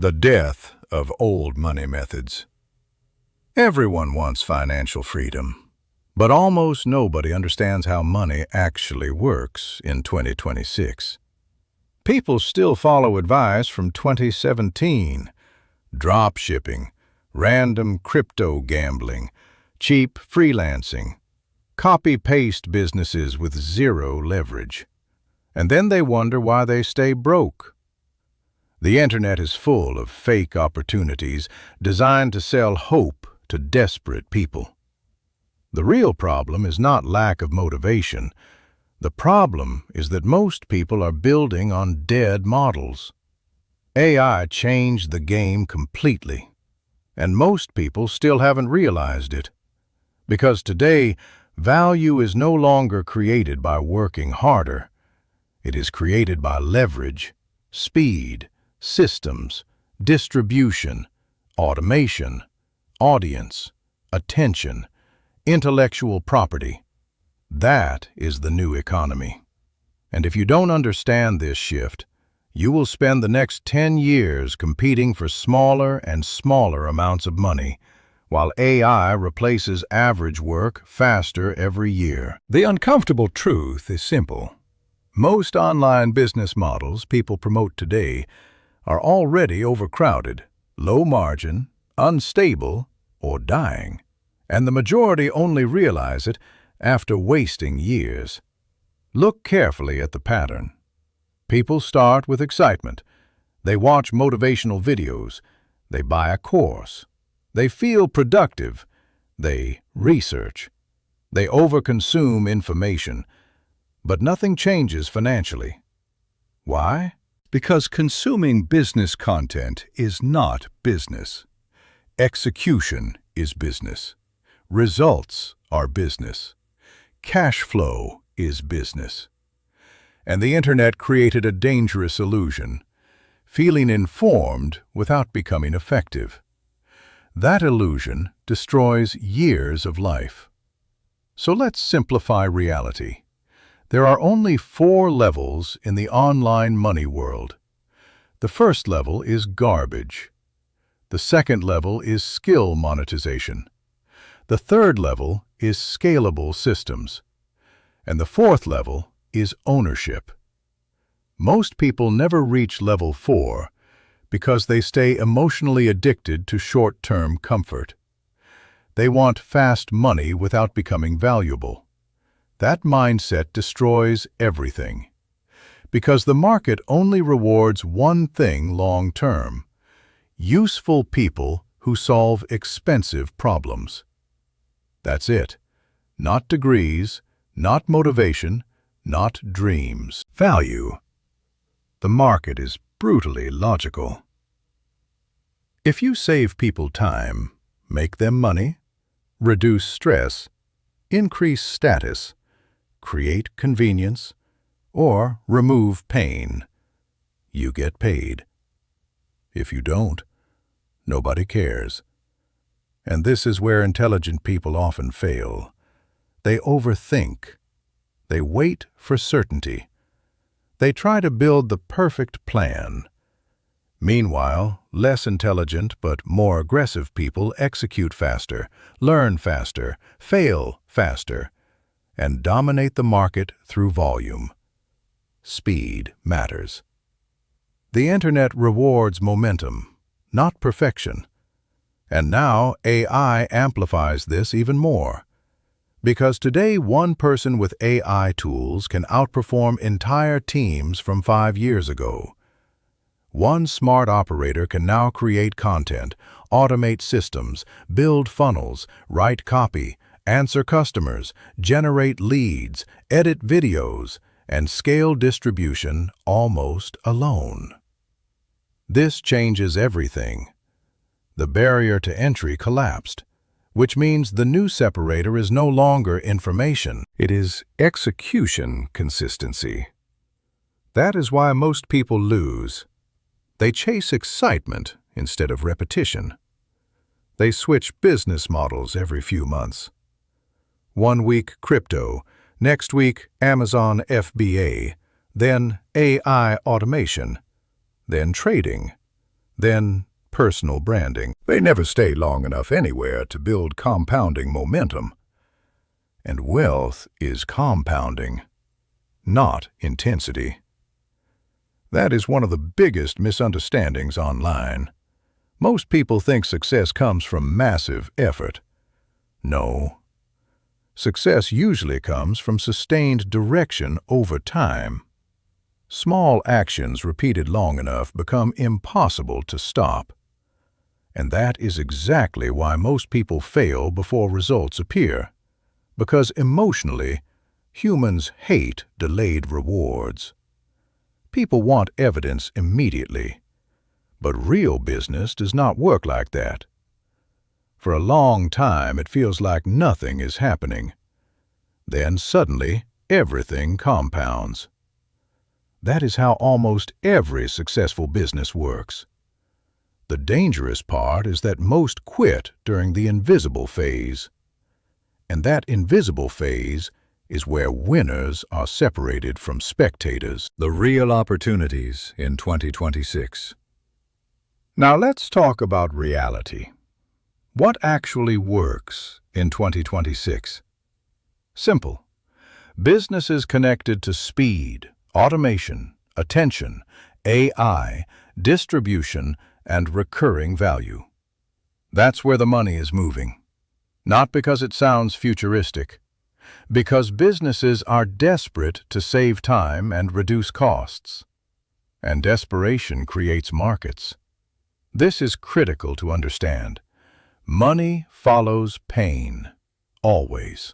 The death of old money methods. Everyone wants financial freedom, but almost nobody understands how money actually works in 2026. People still follow advice from 2017, drop shipping, random crypto gambling, cheap freelancing, copy-paste businesses with zero leverage. And then they wonder why they stay broke. The internet is full of fake opportunities designed to sell hope to desperate people. The real problem is not lack of motivation. The problem is that most people are building on dead models. AI changed the game completely, and most people still haven't realized it. Because today, value is no longer created by working harder. It is created by leverage, speed, systems, distribution, automation, audience, attention, intellectual property. That is the new economy. And if you don't understand this shift, you will spend the next 10 years competing for smaller and smaller amounts of money, while AI replaces average work faster every year. The uncomfortable truth is simple. Most online business models people promote today are already overcrowded, low margin, unstable, or dying. And the majority only realize it after wasting years. Look carefully at the pattern. People start with excitement. They watch motivational videos. They buy a course. They feel productive. They research. They overconsume information. But nothing changes financially. Why? Because consuming business content is not business. Execution is business. Results are business. Cash flow is business. And the internet created a dangerous illusion, feeling informed without becoming effective. That illusion destroys years of life. So let's simplify reality. There are only 4 levels in the online money world. The first level is garbage. The second level is skill monetization. The third level is scalable systems. And the fourth level is ownership. Most people never reach level 4 because they stay emotionally addicted to short-term comfort. They want fast money without becoming valuable. That mindset destroys everything, because the market only rewards one thing long-term: useful people who solve expensive problems. That's it. Not degrees, not motivation, not dreams. Value. The market is brutally logical. If you save people time, make them money, reduce stress, increase status, create convenience, or remove pain, you get paid. If you don't, nobody cares. And this is where intelligent people often fail. They overthink. They wait for certainty. They try to build the perfect plan. Meanwhile, less intelligent but more aggressive people execute faster, learn faster, fail faster, and dominate the market through volume. Speed matters. The internet rewards momentum, not perfection. And now AI amplifies this even more. Because today one person with AI tools can outperform entire teams from 5 years ago. One smart operator can now create content, automate systems, build funnels, write copy, answer customers, generate leads, edit videos, and scale distribution almost alone. This changes everything. The barrier to entry collapsed, which means the new separator is no longer information. It is execution consistency. That is why most people lose. They chase excitement instead of repetition. They switch business models every few months. 1 week crypto, next week Amazon FBA, then AI automation, then trading, Then, personal branding. They never stay long enough anywhere to build compounding momentum. And wealth is compounding, not intensity. That is one of the biggest misunderstandings online. Most people think success comes from massive effort. No. Success usually comes from sustained direction over time. Small actions repeated long enough become impossible to stop. And that is exactly why most people fail before results appear. Because emotionally, humans hate delayed rewards. People want evidence immediately. But real business does not work like that. For a long time, it feels like nothing is happening. Then suddenly, everything compounds. That is how almost every successful business works. The dangerous part is that most quit during the invisible phase. And that invisible phase is where winners are separated from spectators. The real opportunities in 2026. Now let's talk about reality. What actually works in 2026? Simple. Businesses connected to speed, automation, attention, AI, distribution, and recurring value. That's where the money is moving. Not because it sounds futuristic, because businesses are desperate to save time and reduce costs. And desperation creates markets. This is critical to understand. Money follows pain, always.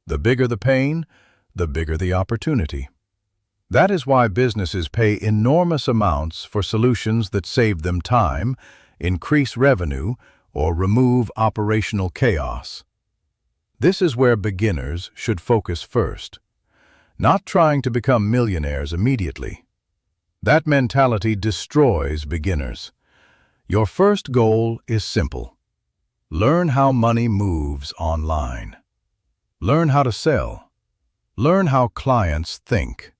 The bigger the pain, the bigger the opportunity. That is why businesses pay enormous amounts for solutions that save them time, increase revenue, or remove operational chaos. This is where beginners should focus first, not trying to become millionaires immediately. That mentality destroys beginners. Your first goal is simple. Learn how money moves online. Learn how to sell. Learn how clients think.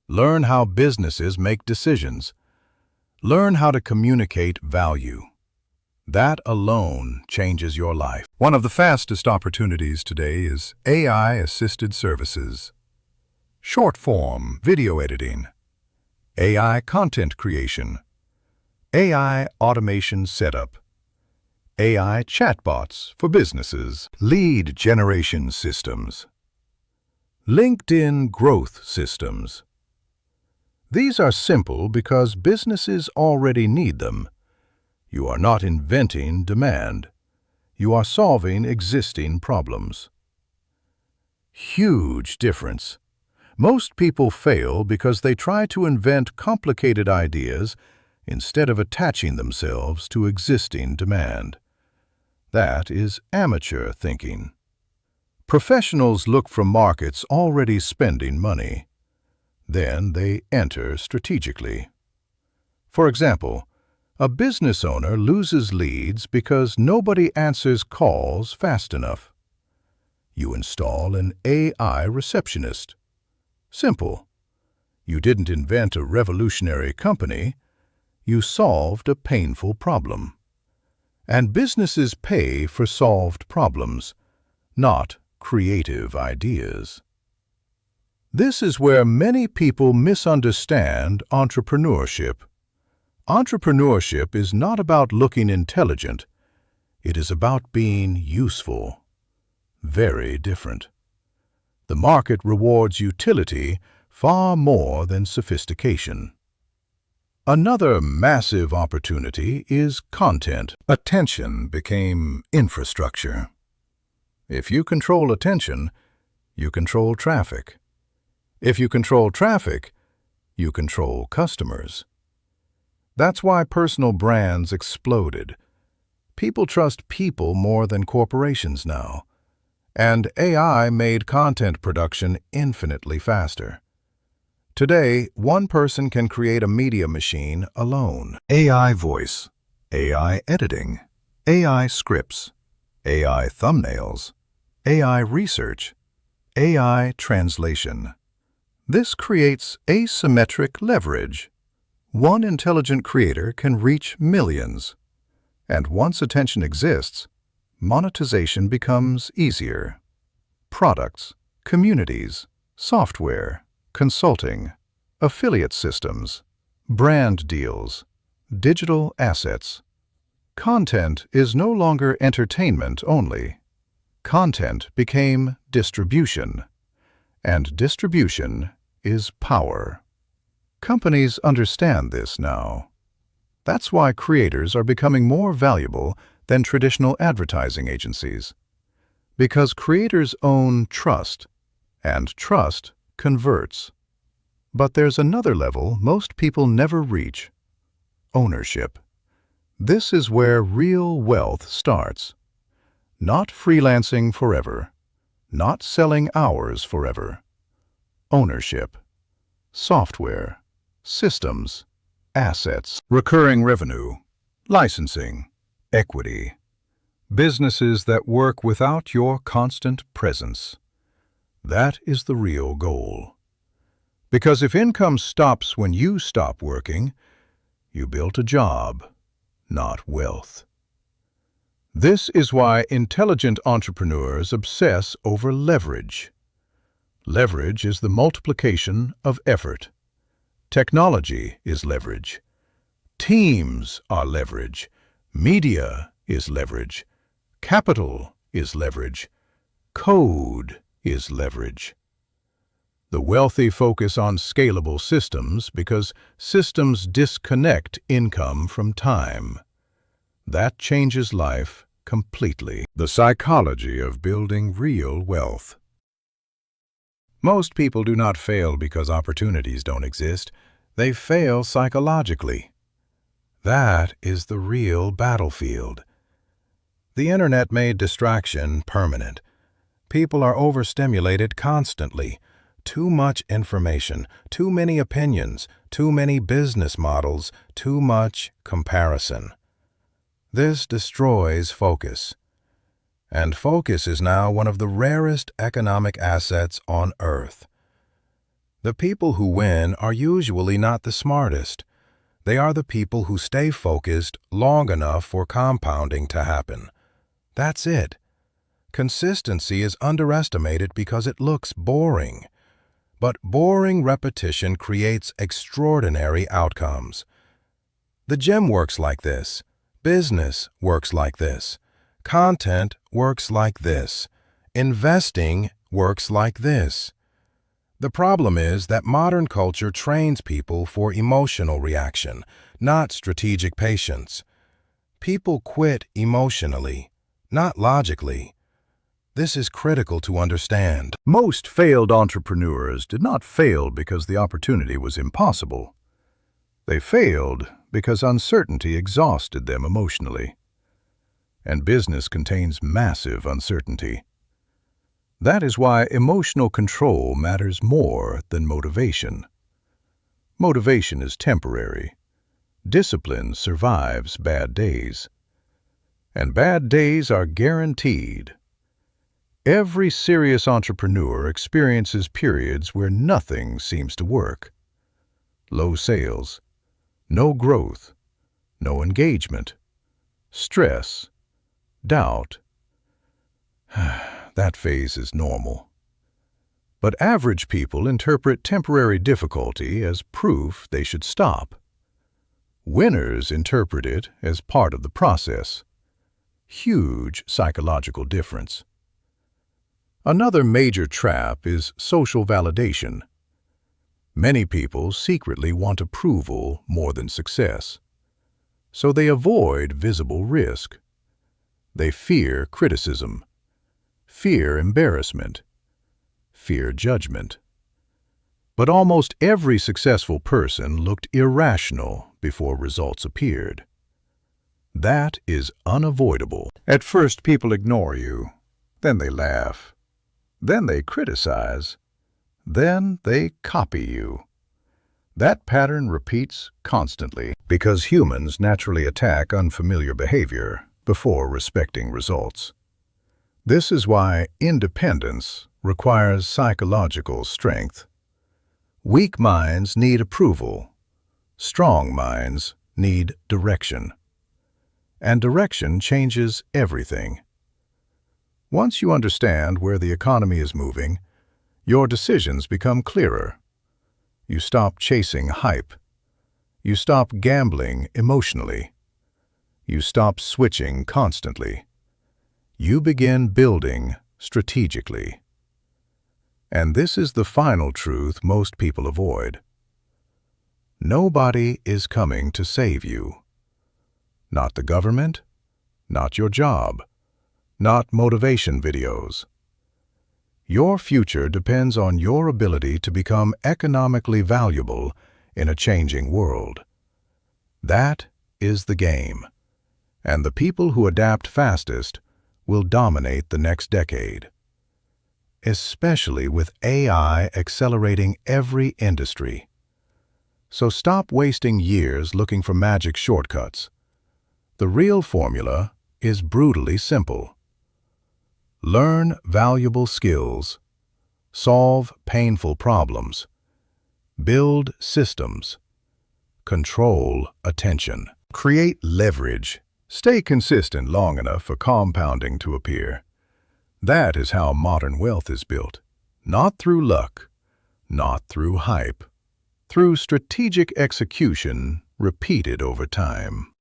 Learn how businesses make decisions. Learn how to communicate value. That alone changes your life. One of the fastest opportunities today is AI-assisted services. Short-form video editing. AI content creation. AI automation setup. AI chatbots for businesses. Lead generation systems. LinkedIn growth systems. These are simple because businesses already need them. You are not inventing demand. You are solving existing problems. Huge difference. Most people fail because they try to invent complicated ideas instead of attaching themselves to existing demand. That is amateur thinking. Professionals look for markets already spending money. Then they enter strategically. For example, a business owner loses leads because nobody answers calls fast enough. You install an AI receptionist. Simple. You didn't invent a revolutionary company. You solved a painful problem. And businesses pay for solved problems, not creative ideas. This is where many people misunderstand entrepreneurship. Entrepreneurship is not about looking intelligent. It is about being useful. Very different. The market rewards utility far more than sophistication. Another massive opportunity is content. Attention became infrastructure. If you control attention, you control traffic. If you control traffic, you control customers. That's why personal brands exploded. People trust people more than corporations now. And AI made content production infinitely faster. Today, one person can create a media machine alone. AI voice, AI editing, AI scripts, AI thumbnails, AI research, AI translation. This creates asymmetric leverage. One intelligent creator can reach millions. And once attention exists, monetization becomes easier. Products, communities, software, consulting, affiliate systems, brand deals, digital assets. Content is no longer entertainment only. Content became distribution, and distribution is power. Companies understand this now. That's why creators are becoming more valuable than traditional advertising agencies. Because creators own trust, and trust converts. But there's another level most people never reach: ownership. This is where real wealth starts. Not freelancing forever, not selling hours forever. Ownership. Software, systems, assets, recurring revenue, licensing, equity. Businesses that work without your constant presence. That is the real goal. Because if income stops when you stop working, you built a job, not wealth. This is why intelligent entrepreneurs obsess over leverage. Leverage is the multiplication of effort. Technology is leverage. Teams are leverage. Media is leverage. Capital is leverage. Code is leverage. The wealthy focus on scalable systems because systems disconnect income from time. That changes life completely. The psychology of building real wealth. Most people do not fail because opportunities don't exist. They fail psychologically. That is the real battlefield. The internet made distraction permanent. People are overstimulated constantly. Too much information, too many opinions, too many business models, too much comparison. This destroys focus. And focus is now one of the rarest economic assets on earth. The people who win are usually not the smartest. They are the people who stay focused long enough for compounding to happen. That's it. Consistency is underestimated because it looks boring. But boring repetition creates extraordinary outcomes. The gym works like this. Business works like this. Content works like this. Investing works like this. The problem is that modern culture trains people for emotional reaction, not strategic patience. People quit emotionally, not logically. This is critical to understand. Most failed entrepreneurs did not fail because the opportunity was impossible. They failed because uncertainty exhausted them emotionally. And business contains massive uncertainty. That is why emotional control matters more than motivation. Motivation is temporary. Discipline survives bad days. And bad days are guaranteed. Every serious entrepreneur experiences periods where nothing seems to work. Low sales, no growth, no engagement, stress, doubt. That phase is normal. But average people interpret temporary difficulty as proof they should stop. Winners interpret it as part of the process. Huge psychological difference. Another major trap is social validation. Many people secretly want approval more than success. So they avoid visible risk. They fear criticism, fear embarrassment, fear judgment. But almost every successful person looked irrational before results appeared. That is unavoidable. At first, people ignore you. Then they laugh. Then they criticize. Then they copy you. That pattern repeats constantly because humans naturally attack unfamiliar behavior before respecting results. This is why independence requires psychological strength. Weak minds need approval. Strong minds need direction. And direction changes everything. Once you understand where the economy is moving, your decisions become clearer. You stop chasing hype. You stop gambling emotionally. You stop switching constantly. You begin building strategically. And this is the final truth most people avoid. Nobody is coming to save you. Not the government, not your job, not motivation videos. Your future depends on your ability to become economically valuable in a changing world. That is the game, and the people who adapt fastest will dominate the next decade. Especially with AI accelerating every industry. So stop wasting years looking for magic shortcuts. The real formula is brutally simple. Learn valuable skills, solve painful problems, build systems, control attention, create leverage, stay consistent long enough for compounding to appear. That is how modern wealth is built, not through luck, not through hype, through strategic execution repeated over time.